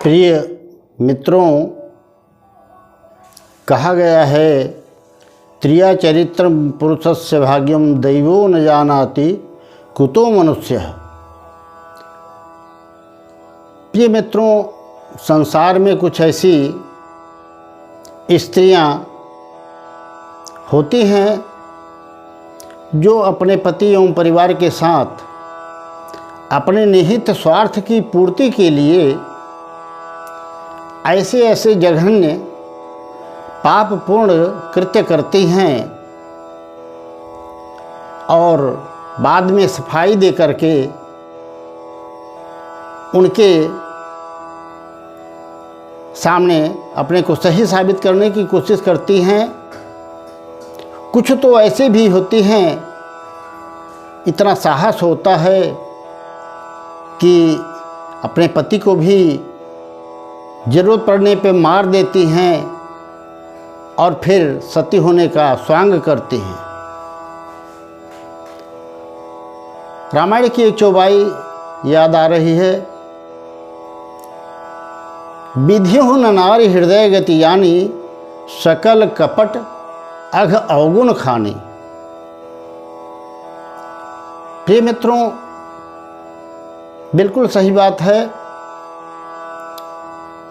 प्रिय मित्रों, कहा गया है त्रिया चरित्रम पुरुषस्य भाग्यम दैवो न जानाति कुतो मनुष्यः। प्रिय मित्रों, संसार में कुछ ऐसी स्त्रियां होती हैं जो अपने पति एवं परिवार के साथ अपने निहित स्वार्थ की पूर्ति के लिए ऐसे ऐसे जघन्य पापपूर्ण कृत्य करती हैं और बाद में सफाई दे करके उनके सामने अपने को सही साबित करने की कोशिश करती हैं। कुछ तो ऐसे भी होती हैं, इतना साहस होता है कि अपने पति को भी ज़रूरत पड़ने पे मार देती हैं और फिर सती होने का स्वांग करती हैं। रामायण की एक चौपाई याद आ रही है। विधिहु न नारी हृदय गति यानी सकल कपट अघ अवगुण खानी। प्रिय मित्रों, बिल्कुल सही बात है।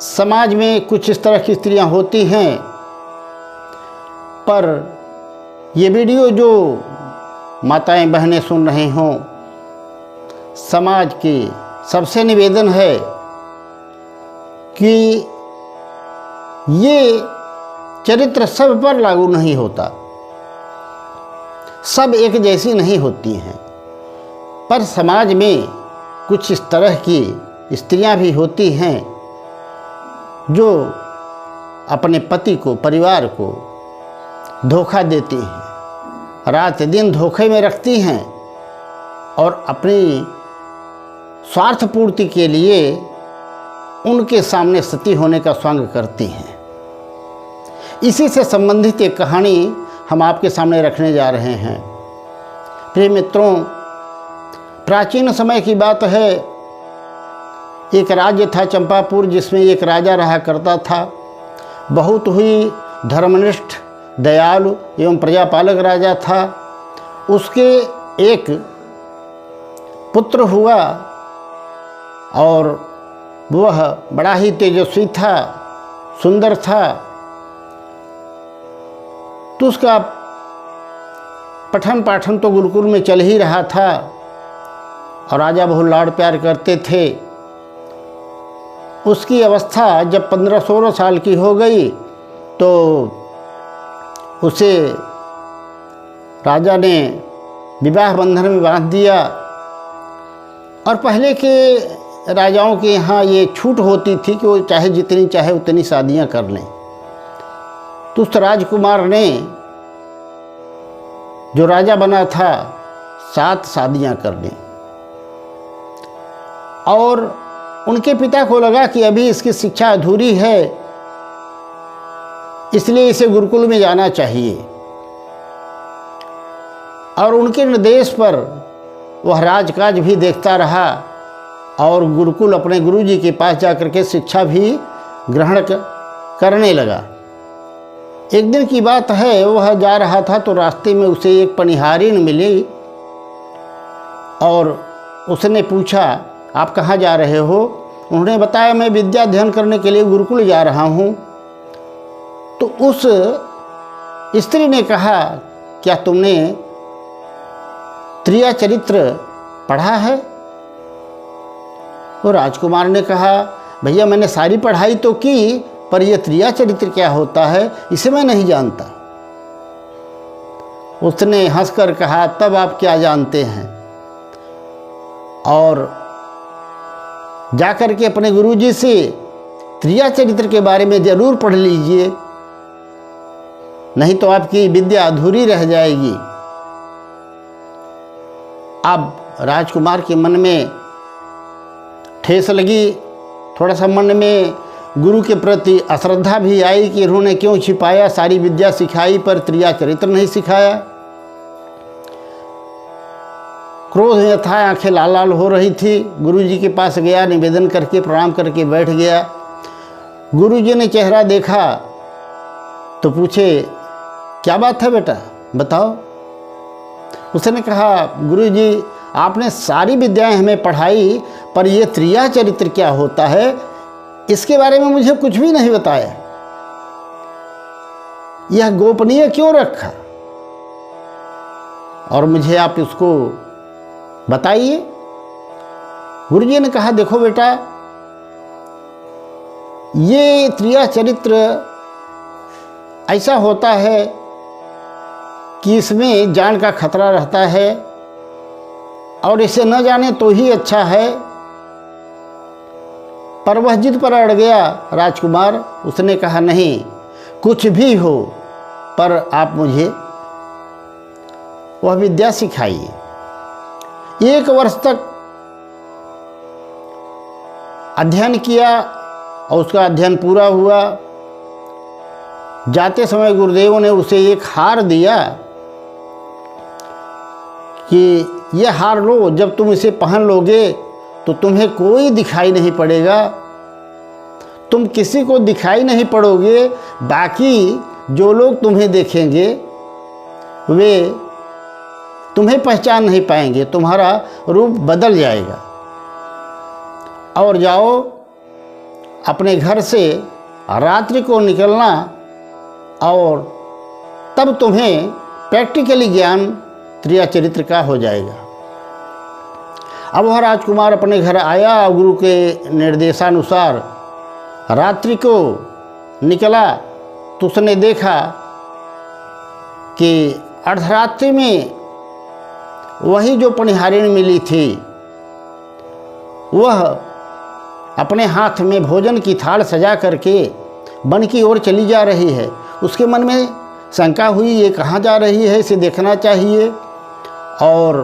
समाज में कुछ इस तरह की स्त्रियां होती हैं, पर ये वीडियो जो माताएं बहनें सुन रही हों, समाज की सबसे निवेदन है कि ये चरित्र सब पर लागू नहीं होता, सब एक जैसी नहीं होती हैं, पर समाज में कुछ इस तरह की स्त्रियां भी होती हैं जो अपने पति को, परिवार को धोखा देती हैं, रात दिन धोखे में रखती हैं और अपनी स्वार्थ पूर्ति के लिए उनके सामने सती होने का स्वांग करती हैं। इसी से संबंधित एक कहानी हम आपके सामने रखने जा रहे हैं। प्रिय मित्रों, प्राचीन समय की बात है। एक राज्य था चंपापुर, जिसमें एक राजा रहा करता था। बहुत ही धर्मनिष्ठ, दयालु एवं प्रजापालक राजा था। उसके एक पुत्र हुआ और वह बड़ा ही तेजस्वी था, सुंदर था। तो उसका पठन पाठन तो गुरुकुल में चल ही रहा था और राजा बहुत लाड़ प्यार करते थे। उसकी अवस्था जब 15-16 साल की हो गई तो उसे राजा ने विवाह बंधन में बांध दिया। और पहले के राजाओं के यहाँ ये छूट होती थी कि वो चाहे जितनी चाहे उतनी शादियाँ कर लें। तो उस राजकुमार ने, जो राजा बना था, 7 शादियाँ कर लीं। और उनके पिता को लगा कि अभी इसकी शिक्षा अधूरी है, इसलिए इसे गुरुकुल में जाना चाहिए। और उनके निर्देश पर वह राजकाज भी देखता रहा और गुरुकुल अपने गुरुजी के पास जाकर के शिक्षा भी ग्रहण करने लगा। एक दिन की बात है, वह जा रहा था तो रास्ते में उसे एक पनिहारिन मिली और उसने पूछा, आप कहाँ जा रहे हो? उन्होंने बताया, मैं विद्या अध्ययन करने के लिए गुरुकुल जा रहा हूँ। तो उस स्त्री ने कहा, क्या तुमने त्रिया चरित्र पढ़ा है? वो राजकुमार ने कहा, भैया मैंने सारी पढ़ाई तो की, पर यह त्रिया चरित्र क्या होता है इसे मैं नहीं जानता। उसने हंसकर कहा, तब आप क्या जानते हैं? और जाकर के अपने गुरुजी से त्रिया चरित्र के बारे में ज़रूर पढ़ लीजिए, नहीं तो आपकी विद्या अधूरी रह जाएगी। अब राजकुमार के मन में ठेस लगी, थोड़ा सा मन में गुरु के प्रति अश्रद्धा भी आई कि इन्होंने क्यों छिपाया, सारी विद्या सिखाई पर त्रिया चरित्र नहीं सिखाया। क्रोध में था, आंखें लाल लाल हो रही थी। गुरुजी के पास गया, निवेदन करके प्रणाम करके बैठ गया। गुरुजी ने चेहरा देखा तो पूछे, क्या बात है बेटा, बताओ। उसने कहा, गुरुजी आपने सारी विद्याएं हमें पढ़ाई, पर यह त्रिया चरित्र क्या होता है इसके बारे में मुझे कुछ भी नहीं बताया। यह गोपनीय क्यों रखा, और मुझे आप इसको बताइए। गुरुजी ने कहा, देखो बेटा, ये त्रिया चरित्र ऐसा होता है कि इसमें जान का खतरा रहता है, और इसे न जाने तो ही अच्छा है। पर वह जिद पर अड़ गया राजकुमार। उसने कहा, नहीं, कुछ भी हो पर आप मुझे वह विद्या सिखाइए। 1 वर्ष तक अध्ययन किया और उसका अध्ययन पूरा हुआ। जाते समय गुरुदेव ने उसे एक हार दिया कि यह हार लो, जब तुम इसे पहन लोगे तो तुम्हें कोई दिखाई नहीं पड़ेगा, तुम किसी को दिखाई नहीं पड़ोगे, बाकी जो लोग तुम्हें देखेंगे वे तुम्हें पहचान नहीं पाएंगे, तुम्हारा रूप बदल जाएगा। और जाओ, अपने घर से रात्रि को निकलना, और तब तुम्हें प्रैक्टिकली ज्ञान त्रिया चरित्र का हो जाएगा। अब वह राजकुमार अपने घर आया, गुरु के निर्देशानुसार रात्रि को निकला तो उसने देखा कि अर्धरात्रि में वही जो पनिहारिणी मिली थी वह अपने हाथ में भोजन की थाल सजा करके वन की ओर चली जा रही है। उसके मन में शंका हुई, ये कहाँ जा रही है, इसे देखना चाहिए। और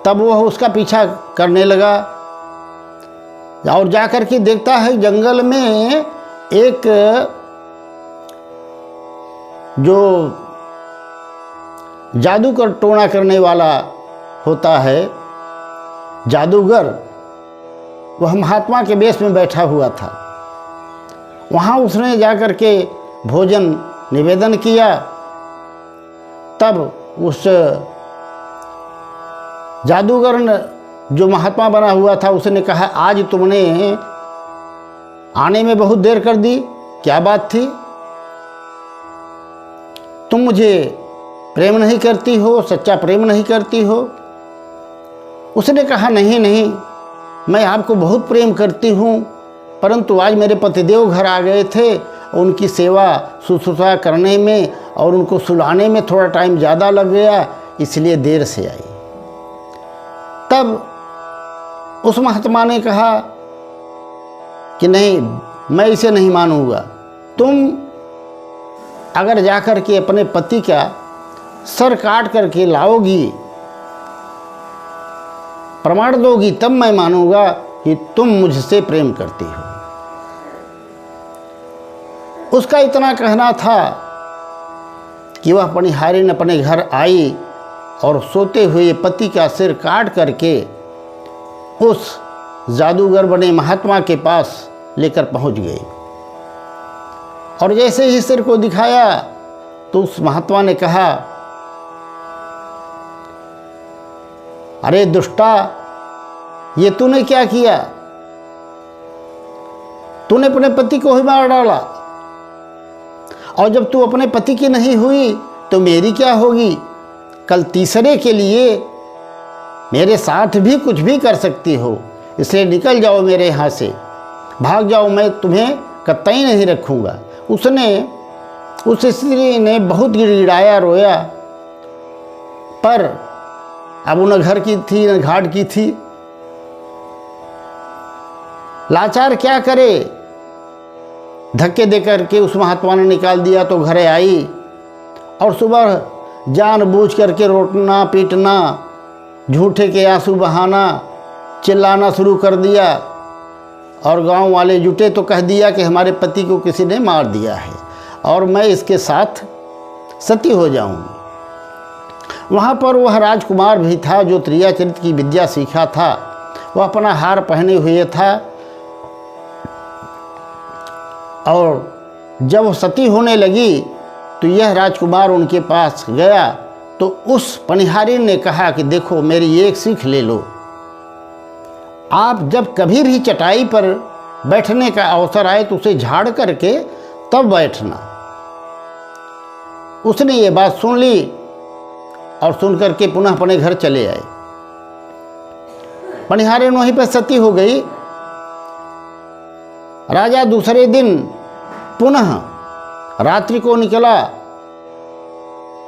तब वह उसका पीछा करने लगा, और जा कर के देखता है जंगल में एक जो जादू का टोना करने वाला होता है, जादूगर, वह महात्मा के वेश में बैठा हुआ था। वहाँ उसने जाकर के भोजन निवेदन किया। तब उस जादूगर ने, जो महात्मा बना हुआ था, उसने कहा, आज तुमने आने में बहुत देर कर दी, क्या बात थी? तुम मुझे प्रेम नहीं करती हो, सच्चा प्रेम नहीं करती हो? उसने कहा, नहीं नहीं, मैं आपको बहुत प्रेम करती हूँ, परंतु आज मेरे पतिदेव घर आ गए थे, उनकी सेवा शुश्रूषा करने में और उनको सुलाने में थोड़ा टाइम ज़्यादा लग गया, इसलिए देर से आई। तब उस महात्मा ने कहा कि नहीं, मैं इसे नहीं मानूंगा। तुम अगर जाकर के अपने पति का सर काट करके लाओगी, प्रमाण दोगी, तब मैं मानूंगा कि तुम मुझसे प्रेम करती हो। उसका इतना कहना था कि वह पनिहारिणी अपने घर आई और सोते हुए पति का सिर काट करके उस जादूगर बने महात्मा के पास लेकर पहुंच गई। और जैसे ही सिर को दिखाया तो उस महात्मा ने कहा, अरे दुष्टा, ये तूने क्या किया? तूने अपने पति को ही मार डाला, और जब तू अपने पति की नहीं हुई तो मेरी क्या होगी? कल तीसरे के लिए मेरे साथ भी कुछ भी कर सकती हो, इसलिए निकल जाओ मेरे यहाँ से, भाग जाओ, मैं तुम्हें कतई नहीं रखूँगा। उसने, उस स्त्री ने बहुत गिड़गिड़ाया, रोया, पर अब न घर की थी न घाट की थी। लाचार क्या करे, धक्के दे करके उस महात्मा ने निकाल दिया तो घरे आई, और सुबह जानबूझ करके रोटना पीटना, झूठे के आंसू बहाना, चिल्लाना शुरू कर दिया। और गांव वाले जुटे तो कह दिया कि हमारे पति को किसी ने मार दिया है और मैं इसके साथ सती हो जाऊंगी। वहाँ पर वह राजकुमार भी था जो त्रिया चरित्र की विद्या सीखा था। वह अपना हार पहने हुए था और जब वो सती होने लगी तो यह राजकुमार उनके पास गया तो उस पनिहारी ने कहा कि देखो मेरी एक सीख ले लो, आप जब कभी भी चटाई पर बैठने का अवसर आए तो उसे झाड़ करके तब बैठना। उसने ये बात सुन ली और सुन करके पुनः अपने घर चले आए। पनिहारिन वहीं पर सती हो गई। राजा दूसरे दिन पुनः रात्रि को निकला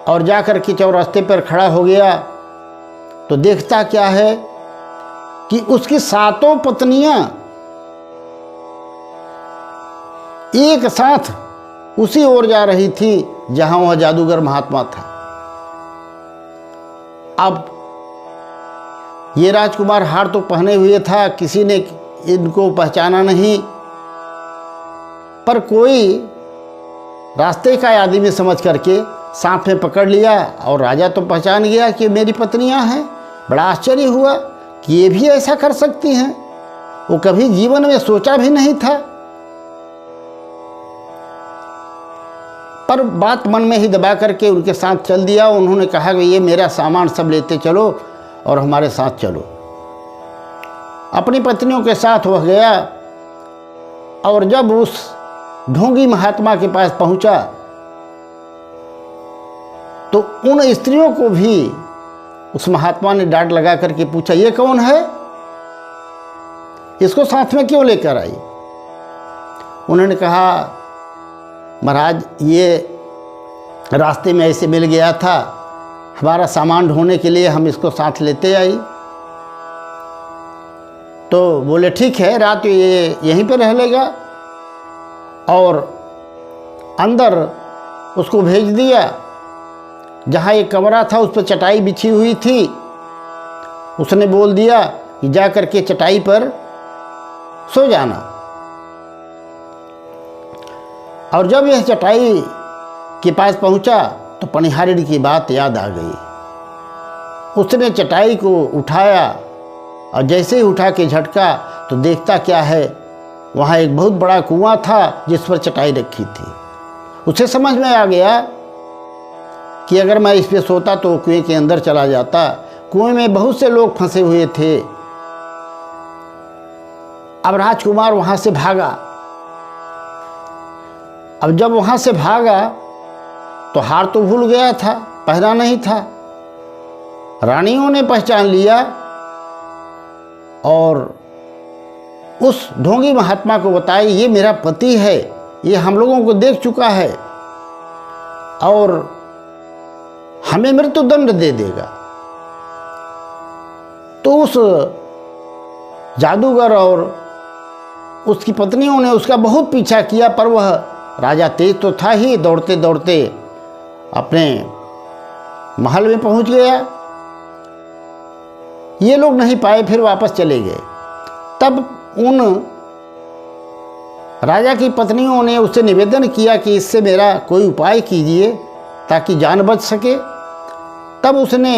और जाकर के चौरास्ते पर खड़ा हो गया तो देखता क्या है कि उसकी 7 पत्नियां एक साथ उसी ओर जा रही थी जहां वह जादूगर महात्मा था। अब ये राजकुमार हार तो पहने हुए था, किसी ने इनको पहचाना नहीं, पर कोई रास्ते का आदमी समझ करके सांप में पकड़ लिया और राजा तो पहचान गया कि मेरी पत्नियां हैं। बड़ा आश्चर्य हुआ कि ये भी ऐसा कर सकती हैं, वो कभी जीवन में सोचा भी नहीं था। पर बात मन में ही दबा करके उनके साथ चल दिया। उन्होंने कहा कि ये मेरा सामान सब लेते चलो और हमारे साथ चलो। अपनी पत्नियों के साथ वह गया और जब उस ढोंगी महात्मा के पास पहुंचा तो उन स्त्रियों को भी उस महात्मा ने डांट लगा करके पूछा, ये कौन है, इसको साथ में क्यों लेकर आई? उन्होंने कहा, महाराज ये रास्ते में ऐसे मिल गया था, हमारा सामान ढोने के लिए हम इसको साथ लेते आई। तो बोले ठीक है, रात ये यहीं पे रह लेगा। और अंदर उसको भेज दिया। जहाँ एक कमरा था उस पर चटाई बिछी हुई थी। उसने बोल दिया कि जा कर के चटाई पर सो जाना। और जब यह चटाई के पास पहुंचा तो पनिहारिन की बात याद आ गई। उसने चटाई को उठाया और जैसे ही उठा के झटका तो देखता क्या है, वहाँ एक बहुत बड़ा कुआं था जिस पर चटाई रखी थी। उसे समझ में आ गया कि अगर मैं इस पे सोता तो कुएं के अंदर चला जाता। कुएं में बहुत से लोग फंसे हुए थे। अब राजकुमार वहाँ से भागा। अब जब वहाँ से भागा तो हार तो भूल गया था, पहना नहीं था। रानियों ने पहचान लिया और उस ढोंगी महात्मा को बताया, ये मेरा पति है, ये हम लोगों को देख चुका है और हमें मृत्युदंड दे देगा। तो उस जादूगर और उसकी पत्नियों ने उसका बहुत पीछा किया, पर वह राजा तेज तो था ही, दौड़ते दौड़ते अपने महल में पहुंच गया। ये लोग नहीं पाए, फिर वापस चले गए। तब उन राजा की पत्नियों ने उससे निवेदन किया कि इससे मेरा कोई उपाय कीजिए ताकि जान बच सके। तब उसने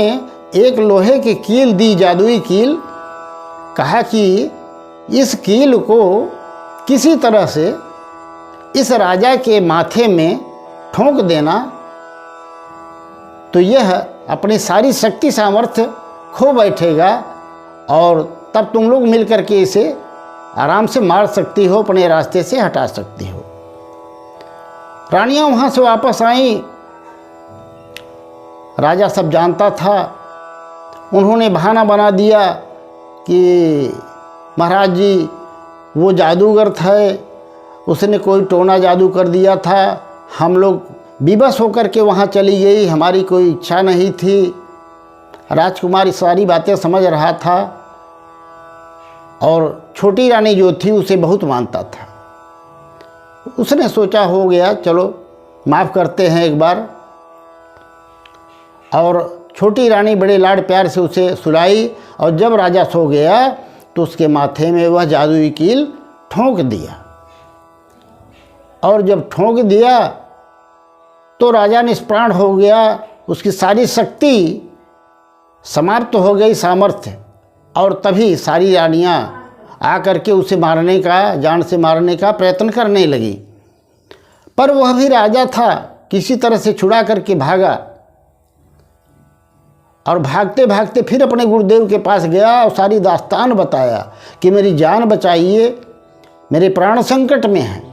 एक लोहे की कील दी, जादुई कील। कहा कि इस कील को किसी तरह से इस राजा के माथे में ठोंक देना तो यह अपनी सारी शक्ति सामर्थ्य खो बैठेगा और तब तुम लोग मिलकर के इसे आराम से मार सकती हो, अपने रास्ते से हटा सकती हो। रानियां वहाँ से वापस आईं। राजा सब जानता था। उन्होंने बहाना बना दिया कि महाराज जी वो जादूगर थे, उसने कोई टोना जादू कर दिया था, हम लोग विवश होकर के वहाँ चली गई, हमारी कोई इच्छा नहीं थी। राजकुमार सारी बातें समझ रहा था और छोटी रानी जो थी उसे बहुत मानता था। उसने सोचा हो गया, चलो माफ़ करते हैं एक बार। और छोटी रानी बड़े लाड प्यार से उसे सुलाई और जब राजा सो गया तो उसके माथे में वह जादुई कील ठोंक दिया। और जब ठोंक दिया तो राजा निष्प्राण हो गया, उसकी सारी शक्ति समाप्त हो गई, सामर्थ्य। और तभी सारी रानियां आकर के उसे मारने का, जान से मारने का प्रयत्न करने लगी। पर वह भी राजा था, किसी तरह से छुड़ा करके भागा और भागते भागते फिर अपने गुरुदेव के पास गया और सारी दास्तान बताया कि मेरी जान बचाइए, मेरे प्राण संकट में हैं।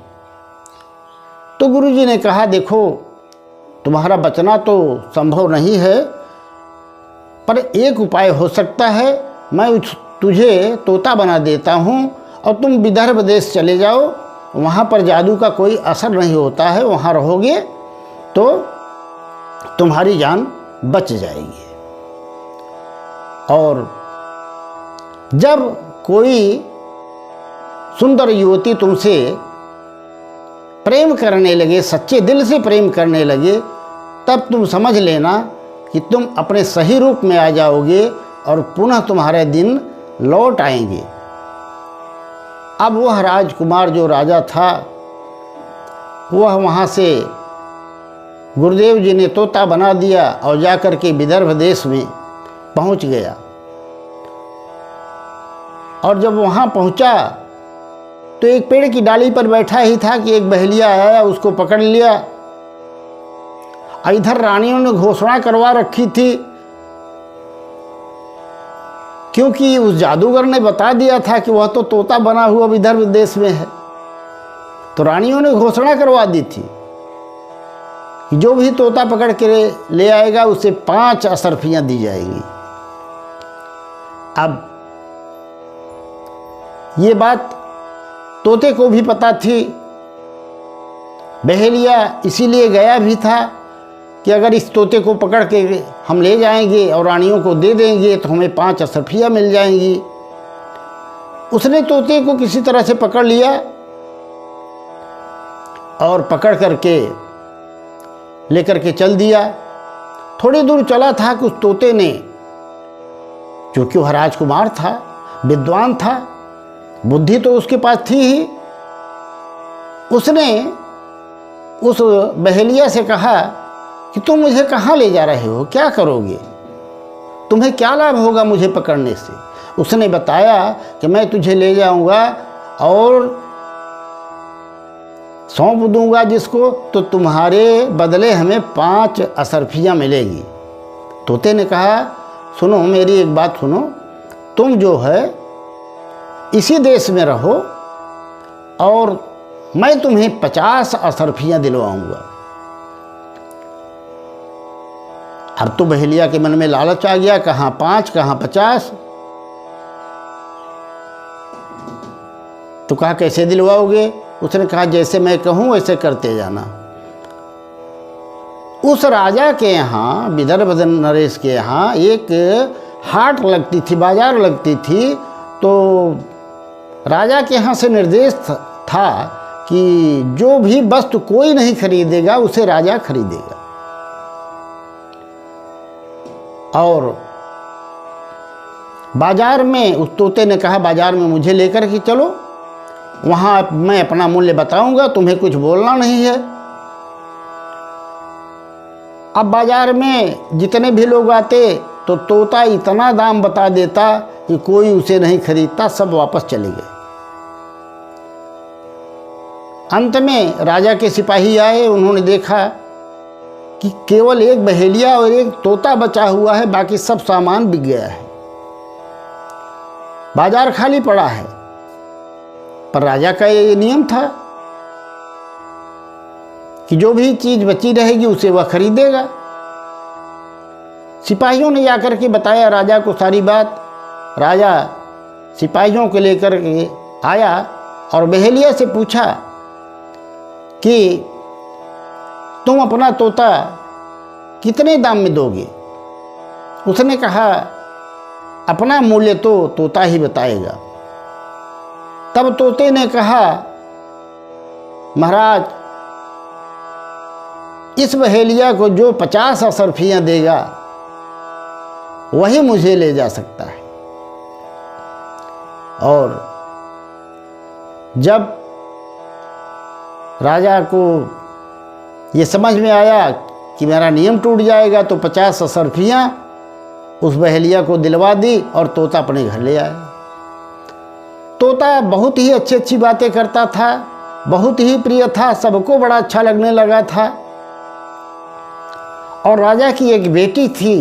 तो गुरुजी ने कहा, देखो तुम्हारा बचना तो संभव नहीं है, पर एक उपाय हो सकता है, मैं तुझे तोता बना देता हूँ और तुम विदर्भ देश चले जाओ, वहाँ पर जादू का कोई असर नहीं होता है, वहाँ रहोगे तो तुम्हारी जान बच जाएगी। और जब कोई सुंदर युवती तुमसे प्रेम करने लगे, सच्चे दिल से प्रेम करने लगे, तब तुम समझ लेना कि तुम अपने सही रूप में आ जाओगे और पुनः तुम्हारे दिन लौट आएंगे। अब वह राजकुमार जो राजा था, वह वहाँ से गुरुदेव जी ने तोता बना दिया और जाकर के विदर्भ देश में पहुँच गया। और जब वहाँ पहुँचा तो एक पेड़ की डाली पर बैठा ही था कि एक बहेलिया आया, उसको पकड़ लिया। इधर रानियों ने घोषणा करवा रखी थी, क्योंकि उस जादूगर ने बता दिया था कि वह तो तोता बना हुआ विदर्भ देश में है। तो रानियों ने घोषणा करवा दी थी कि जो भी तोता पकड़ के ले आएगा उसे 5 अशर्फियां दी जाएंगी। अब ये बात तोते को भी पता थी, बहेलिया इसीलिए गया भी था कि अगर इस तोते को पकड़ के हम ले जाएंगे और रानियों को दे देंगे तो हमें 5 अशर्फियाँ मिल जाएंगी। उसने तोते को किसी तरह से पकड़ लिया और पकड़ करके लेकर के चल दिया। थोड़ी दूर चला था कि उस तोते ने, क्योंकि वह राजकुमार था, विद्वान था, बुद्धि तो उसके पास थी ही, उसने उस बहेलिया से कहा कि तुम मुझे कहाँ ले जा रहे हो, क्या करोगे, तुम्हें क्या लाभ होगा मुझे पकड़ने से। उसने बताया कि मैं तुझे ले जाऊंगा और सौंप दूंगा जिसको, तो तुम्हारे बदले हमें 5 अशर्फियाँ मिलेगी। तोते ने कहा, सुनो मेरी एक बात सुनो, तुम जो है इसी देश में रहो और मैं तुम्हें 50 अशर्फियाँ दिलवाऊंगा। अब तो बहेलिया के मन में लालच आ गया, कहाँ 5 कहाँ 50। तो कहा कैसे दिलवाओगे। उसने कहा जैसे मैं कहूँ वैसे करते जाना। उस राजा के यहाँ, विदर्भ नरेश के यहाँ एक हाट लगती थी, बाजार लगती थी। तो राजा के यहाँ से निर्देश था कि जो भी वस्तु कोई नहीं खरीदेगा उसे राजा खरीदेगा। और बाजार में उस तोते ने कहा, बाजार में मुझे लेकर के चलो, वहाँ मैं अपना मूल्य बताऊंगा, तुम्हें कुछ बोलना नहीं है। अब बाजार में जितने भी लोग आते तो तोता इतना दाम बता देता कि कोई उसे नहीं खरीदता, सब वापस चले गए। अंत में राजा के सिपाही आए, उन्होंने देखा कि केवल एक बहेलिया और एक तोता बचा हुआ है, बाकी सब सामान बिक गया है, बाजार खाली पड़ा है। पर राजा का ये नियम था कि जो भी चीज बची रहेगी उसे वह खरीदेगा। सिपाहियों ने जाकर के बताया राजा को सारी बात। राजा सिपाहियों को लेकर के आया और बहेलिया से पूछा कि तुम अपना तोता कितने दाम में दोगे। उसने कहा अपना मूल्य तो तोता ही बताएगा। तब तोते ने कहा, महाराज इस बहेलिया को जो 50 अशर्फियाँ देगा वही मुझे ले जा सकता है। और जब राजा को ये समझ में आया कि मेरा नियम टूट जाएगा, तो 50 अशर्फियाँ उस बहेलिया को दिलवा दी और तोता अपने घर ले आया। तोता बहुत ही अच्छी अच्छी बातें करता था, बहुत ही प्रिय था, सबको बड़ा अच्छा लगने लगा था। और राजा की एक बेटी थी,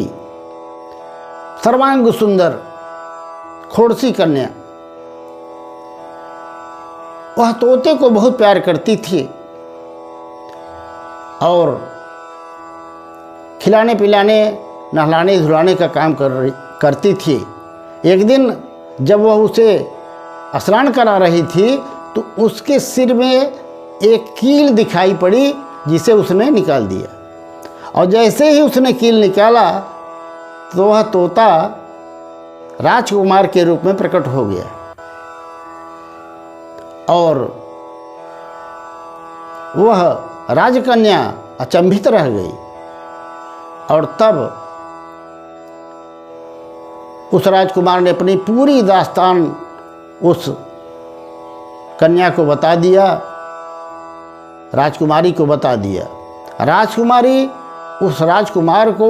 सर्वांग सुंदर खोड़सी कन्या। वह तोते को बहुत प्यार करती थी और खिलाने पिलाने, नहलाने धुलाने का काम करती थी। एक दिन जब वह उसे स्नान करा रही थी तो उसके सिर में एक कील दिखाई पड़ी, जिसे उसने निकाल दिया। और जैसे ही उसने कील निकाला तो वह तोता राजकुमार के रूप में प्रकट हो गया। और वह राजकन्या अचंभित रह गई। और तब उस राजकुमार ने अपनी पूरी दास्तान उस कन्या को बता दिया, राजकुमारी को बता दिया। राजकुमारी उस राजकुमार को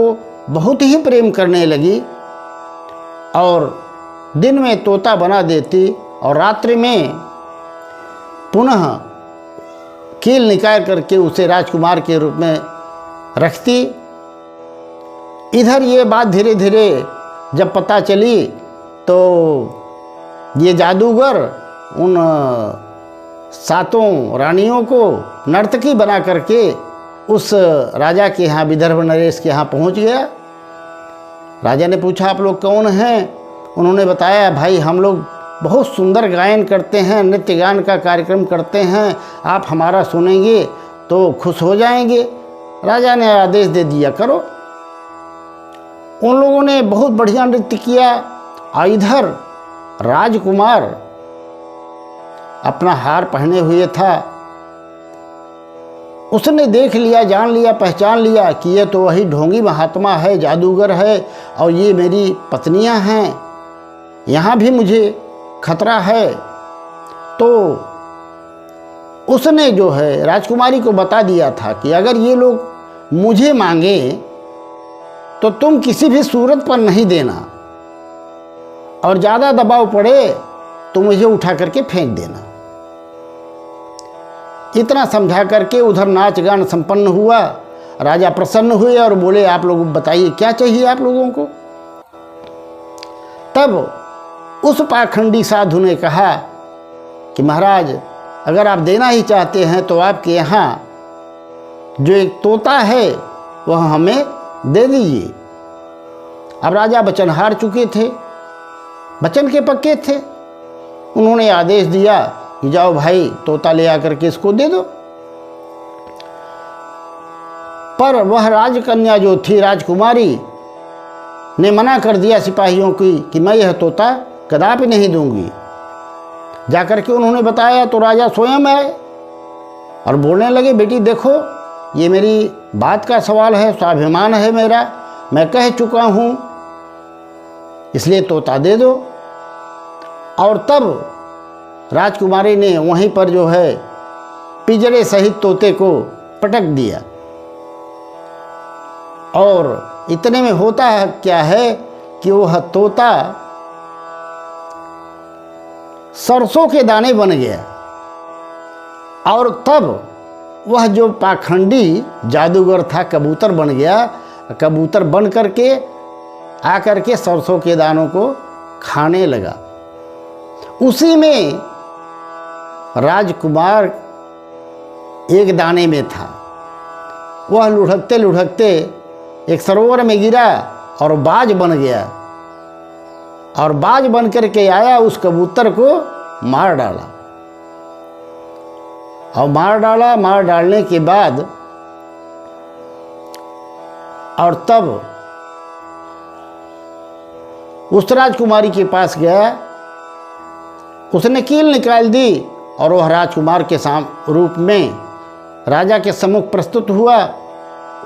बहुत ही प्रेम करने लगी और दिन में तोता बना देती और रात्रि में पुनः कील निकाल करके उसे राजकुमार के रूप में रखती। इधर ये बात धीरे धीरे जब पता चली तो ये जादूगर उन 7 रानियों को नर्तकी बना करके उस राजा के यहाँ, विदर्भ नरेश के यहाँ पहुँच गया। राजा ने पूछा, आप लोग कौन हैं? उन्होंने बताया, भाई हम लोग बहुत सुंदर गायन करते हैं, नृत्य गान का कार्यक्रम करते हैं, आप हमारा सुनेंगे तो खुश हो जाएंगे। राजा ने आदेश दे दिया, करो। उन लोगों ने बहुत बढ़िया नृत्य किया। और इधर राजकुमार अपना हार पहने हुए था। उसने देख लिया, जान लिया, पहचान लिया कि ये तो वही ढोंगी महात्मा है, जादूगर है, और ये मेरी पत्नियां हैं, यहाँ भी मुझे खतरा है। तो उसने जो है राजकुमारी को बता दिया था कि अगर ये लोग मुझे मांगे तो तुम किसी भी सूरत पर नहीं देना, और ज़्यादा दबाव पड़े तो मुझे उठा करके फेंक देना। इतना समझा करके उधर नाच गान संपन्न हुआ। राजा प्रसन्न हुए और बोले, आप लोग बताइए क्या चाहिए आप लोगों को। तब उस पाखंडी साधु ने कहा कि महाराज, अगर आप देना ही चाहते हैं तो आपके यहाँ जो एक तोता है वह हमें दे दीजिए। अब राजा वचन हार चुके थे, वचन के पक्के थे। उन्होंने आदेश दिया कि जाओ भाई, तोता ले आकर के इसको दे दो। पर वह राजकन्या जो थी, राजकुमारी, ने मना कर दिया सिपाहियों की कि मैं यह तोता कदापि नहीं दूंगी। जाकर के उन्होंने बताया तो राजा स्वयं आए और बोलने लगे, बेटी देखो, ये मेरी बात का सवाल है, स्वाभिमान है मेरा, मैं कह चुका हूँ, इसलिए तोता दे दो। और तब राजकुमारी ने वहीं पर जो है पिंजरे सहित तोते को पटक दिया। और इतने में होता क्या है कि वह तोता सरसों के दाने बन गया। और तब वह जो पाखंडी जादूगर था कबूतर बन गया। कबूतर बन करके आकर के सरसों के दानों को खाने लगा। उसी में राजकुमार एक दाने में था। वह लुढ़कते लुढ़कते एक सरोवर में गिरा और बाज बन गया। और बाज बन करके आया, उस कबूतर को मार डाला। और मार डालने के बाद और तब उस राजकुमारी के पास गया, उसने कील निकाल दी और वह राजकुमार के रूप में राजा के सम्मुख प्रस्तुत हुआ।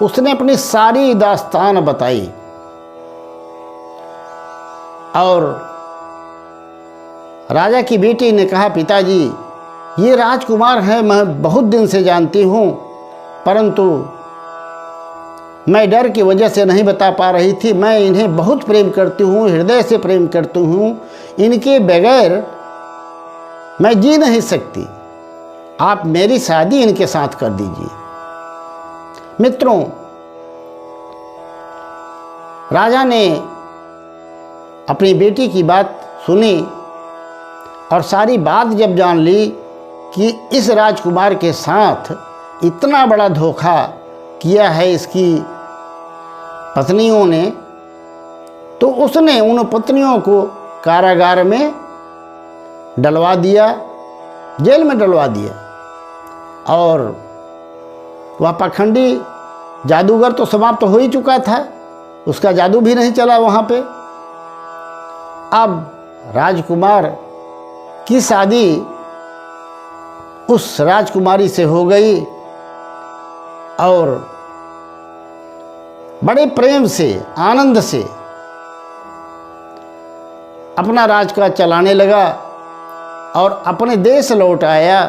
उसने अपनी सारी दास्तान बताई और राजा की बेटी ने कहा, पिताजी ये राजकुमार हैं, मैं बहुत दिन से जानती हूँ, परंतु मैं डर की वजह से नहीं बता पा रही थी। मैं इन्हें बहुत प्रेम करती हूँ, हृदय से प्रेम करती हूँ, इनके बगैर मैं जी नहीं सकती। आप मेरी शादी इनके साथ कर दीजिए। मित्रों, राजा ने अपनी बेटी की बात सुनी और सारी बात जब जान ली कि इस राजकुमार के साथ इतना बड़ा धोखा किया है इसकी पत्नियों ने, तो उसने उन पत्नियों को कारागार में डलवा दिया, जेल में डलवा दिया। और वह पाखंडी जादूगर तो समाप्त हो ही चुका था, उसका जादू भी नहीं चला वहाँ पे। अब राजकुमार की शादी उस राजकुमारी से हो गई और बड़े प्रेम से, आनंद से अपना राजकाज चलाने लगा और अपने देश लौट आया।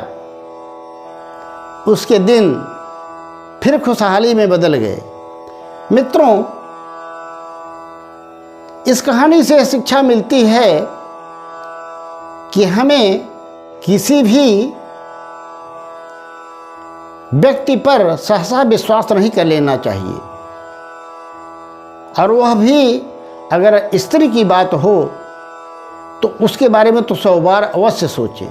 उसके दिन फिर खुशहाली में बदल गए। मित्रों, इस कहानी से शिक्षा मिलती है कि हमें किसी भी व्यक्ति पर सहसा विश्वास नहीं कर लेना चाहिए, और वह भी अगर स्त्री की बात हो तो उसके बारे में तो 100 बार अवश्य सोचें।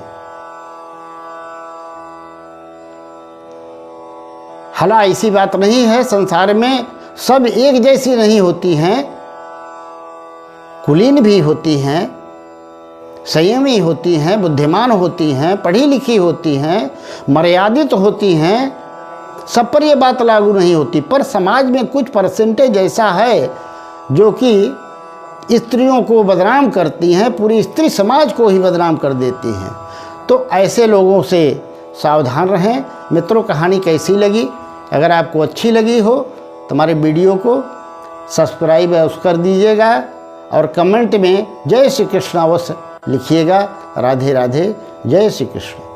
हाला ऐसी बात नहीं है, संसार में सब एक जैसी नहीं होती हैं, कुलीन भी होती हैं, संयमी होती हैं, बुद्धिमान होती हैं, पढ़ी लिखी होती हैं, मर्यादित होती हैं। सब पर यह बात लागू नहीं होती, पर समाज में कुछ परसेंटेज ऐसा है जो कि स्त्रियों को बदनाम करती हैं, पूरी स्त्री समाज को ही बदनाम कर देती हैं। तो ऐसे लोगों से सावधान रहें। मित्रों, कहानी कैसी लगी? अगर आपको अच्छी लगी हो तो हमारे वीडियो को सब्सक्राइब कर दीजिएगा और कमेंट में जय श्री कृष्ण अवश्य लिखिएगा। राधे राधे, जय श्री कृष्ण।